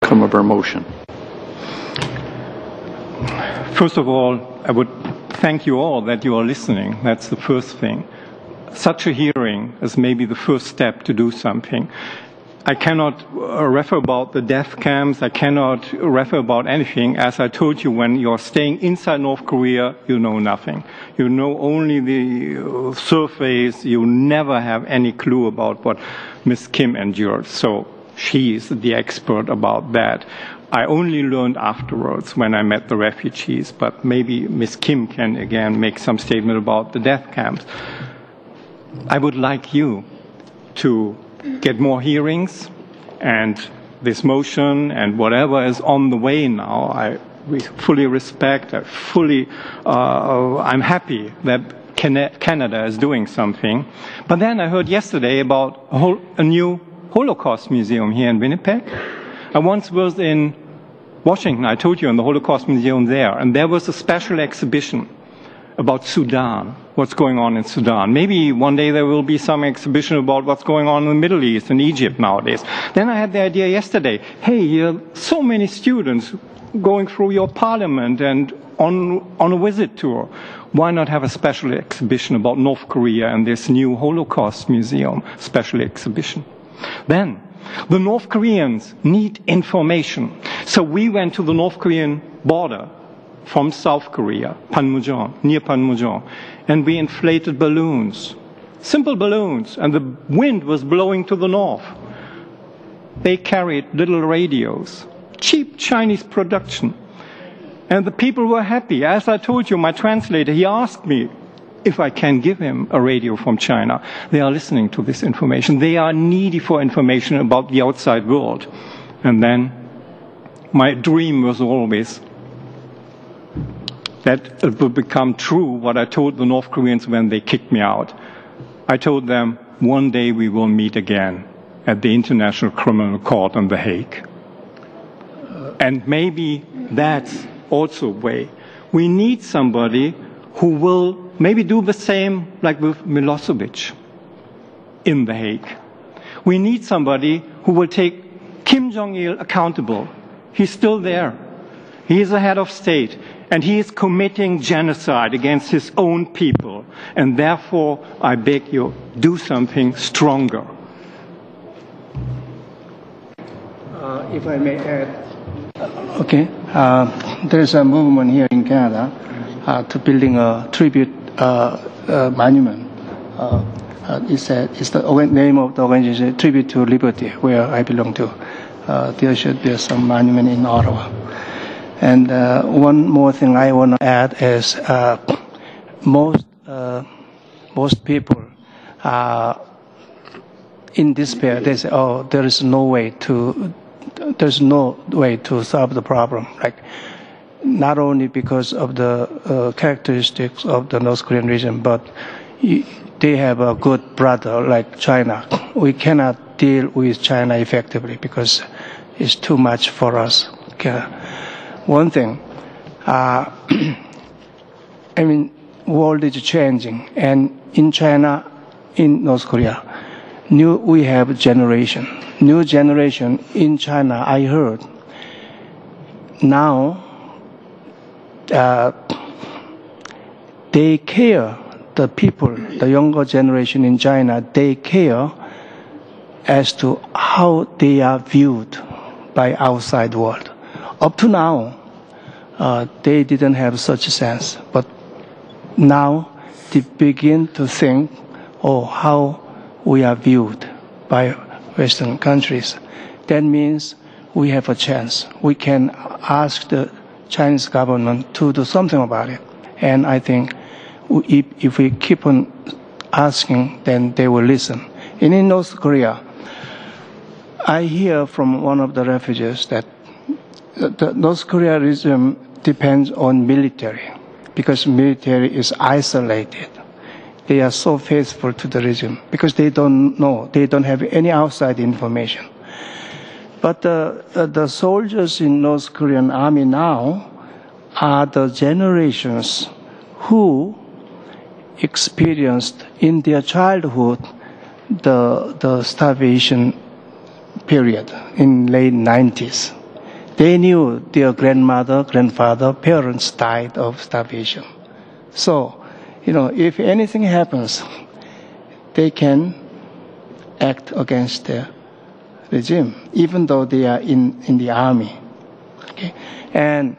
outcome of our motion. First of all, I would thank you all that you are listening. That's the first thing. Such a hearing is maybe the first step to do something. I cannot refer about the death camps. I cannot refer about anything. As I told you, when you're staying inside North Korea, you know nothing. You know only the surface. You never have any clue about what Ms. Kim endured. So she is the expert about that. I only learned afterwards when I met the refugees, but maybe Ms. Kim can again make some statement about the death camps. I would like you to get more hearings, and this motion and whatever is on the way now, I fully respect, I'm happy that Canada is doing something. But then I heard yesterday about a new Holocaust museum here in Winnipeg. I once was in Washington, I told you, in the Holocaust Museum there, and there was a special exhibition about Sudan, what's going on in Sudan. Maybe one day there will be some exhibition about what's going on in the Middle East and Egypt nowadays. Then I had the idea yesterday, hey, you have so many students going through your parliament and on a visit tour. Why not have a special exhibition about North Korea and this new Holocaust Museum special exhibition? Then, the North Koreans need information. So we went to the North Korean border from South Korea, Panmunjom, near Panmunjom, and we inflated balloons, simple balloons, and the wind was blowing to the north. They carried little radios, cheap Chinese production, and the people were happy. As I told you, my translator, he asked me if I can give him a radio from China. They are listening to this information. They are needy for information about the outside world. And then my dream was always that it would become true what I told the North Koreans when they kicked me out. I told them, one day we will meet again at the International Criminal Court in The Hague. And maybe that's also a way. We need somebody who will maybe do the same like with Milosevic in The Hague. We need somebody who will take Kim Jong-il accountable. He's still there. He is the head of state, and he is committing genocide against his own people. And therefore, I beg you, do something stronger. If I may add, okay, there's a movement here in Canada to building a tribute monument. It's the name of the organization, Tribute to Liberty, where I belong to. There should be some monument in Ottawa. And one more thing I want to add is most people in despair. They say, "Oh, there's no way to solve the problem." Like, not only because of the characteristics of the North Korean region, but they have a good brother like China. We cannot deal with China effectively because it's too much for us. Okay. One thing, I mean, world is changing, and in China, in North Korea, we have new generation in China. I heard now they care. The people, the younger generation in China, they care as to how they are viewed by outside world. Up to now, they didn't have such a sense, but now they begin to think, oh, how we are viewed by Western countries. That means we have a chance. We can ask the Chinese government to do something about it. And I think if we keep on asking, then they will listen. And in North Korea, I hear from one of the refugees that the North Korea regime depends on military, because military is isolated. They are so faithful to the regime because they don't know, they don't have any outside information. But the soldiers in North Korean army now are the generations who experienced in their childhood the starvation period in late 90s. they knew their grandmother, grandfather, parents died of starvation. So, if anything happens, they can act against the regime, even though they are in the army. Okay? And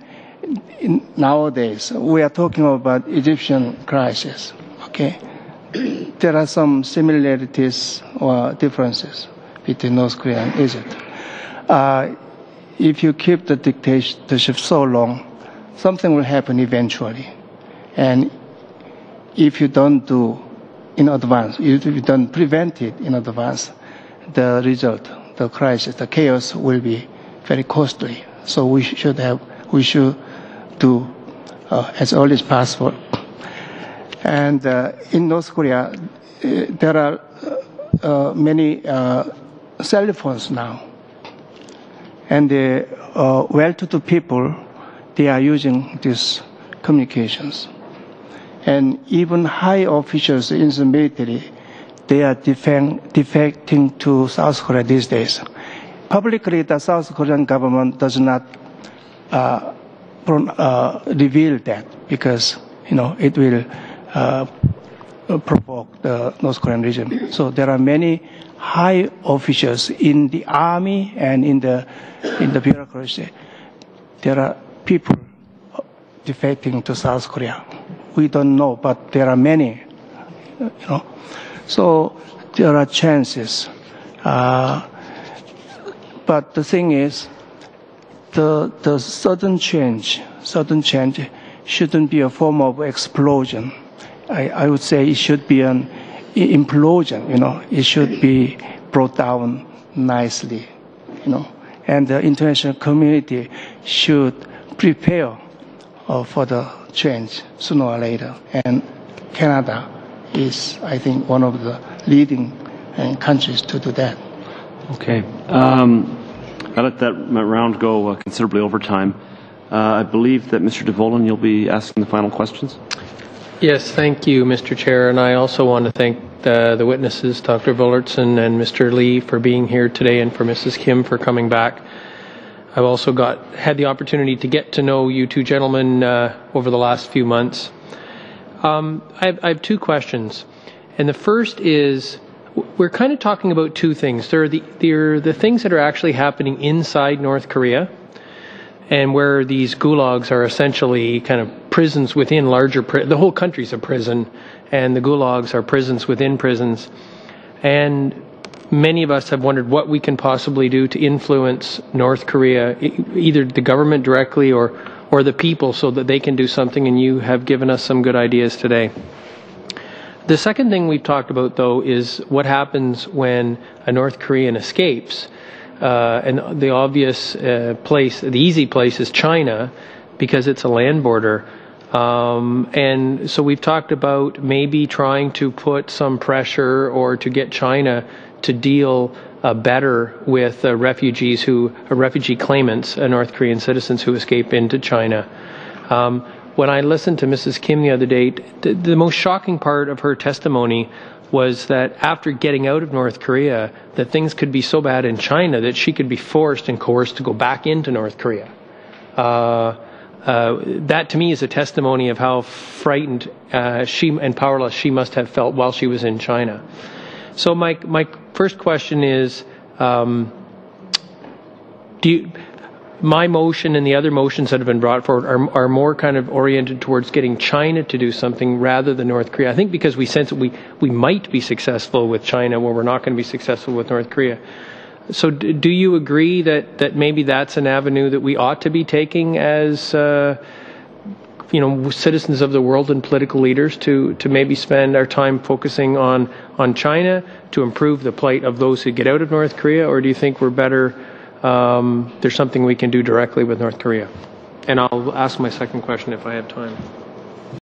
nowadays, we are talking about Egyptian crisis. Okay? There are some similarities or differences between North Korea and Egypt. If you keep the dictatorship so long, something will happen eventually. And if you don't do in advance, if you don't prevent it in advance, the result, the crisis, the chaos will be very costly. So we should do as early as possible. And in North Korea, there are many cell phones now. And the well-to-do people, they are using these communications. And even high officials in the military, they are defecting to South Korea these days. Publicly, the South Korean government does not reveal that because, it will provoke the North Korean regime. So there are many high officials in the army and in the bureaucracy. There are people defecting to South Korea. We don't know, but there are many. So there are chances. But the thing is, the sudden change shouldn't be a form of explosion. I would say it should be an implosion. It should be brought down nicely. And the international community should prepare for the change sooner or later. And Canada is, I think, one of the leading countries to do that. Okay. I let that round go considerably over time. I believe that Mr. DeVolen, you'll be asking the final questions. Yes, thank you, Mr. Chair. And I also want to thank the witnesses, Dr. Bullertson and Mr. Lee, for being here today, and for Mrs. Kim for coming back. I've also had the opportunity to get to know you two gentlemen over the last few months. I have two questions. And the first is, we're kind of talking about two things. There are the things that are actually happening inside North Korea, and where these gulags are essentially kind of prisons within the whole country's a prison, and the gulags are prisons within prisons. And many of us have wondered what we can possibly do to influence North Korea, either the government directly or the people, so that they can do something, and you have given us some good ideas today. The second thing we've talked about, though, is what happens when a North Korean escapes. And the obvious place, the easy place, is China, because it's a land border. And so we've talked about maybe trying to put some pressure or to get China to deal better with refugee claimants, North Korean citizens who escape into China. When I listened to Mrs. Kim the other day, the most shocking part of her testimony was that after getting out of North Korea, that things could be so bad in China that she could be forced and coerced to go back into North Korea. That to me is a testimony of how frightened and powerless she must have felt while she was in China. So my first question is, my motion and the other motions that have been brought forward are more kind of oriented towards getting China to do something rather than North Korea. I think because we sense that we might be successful with China where we're not going to be successful with North Korea. So do you agree that maybe that's an avenue that we ought to be taking as citizens of the world and political leaders to maybe spend our time focusing on China to improve the plight of those who get out of North Korea, or do you think we're better there's something we can do directly with North Korea? And I'll ask my second question if I have time.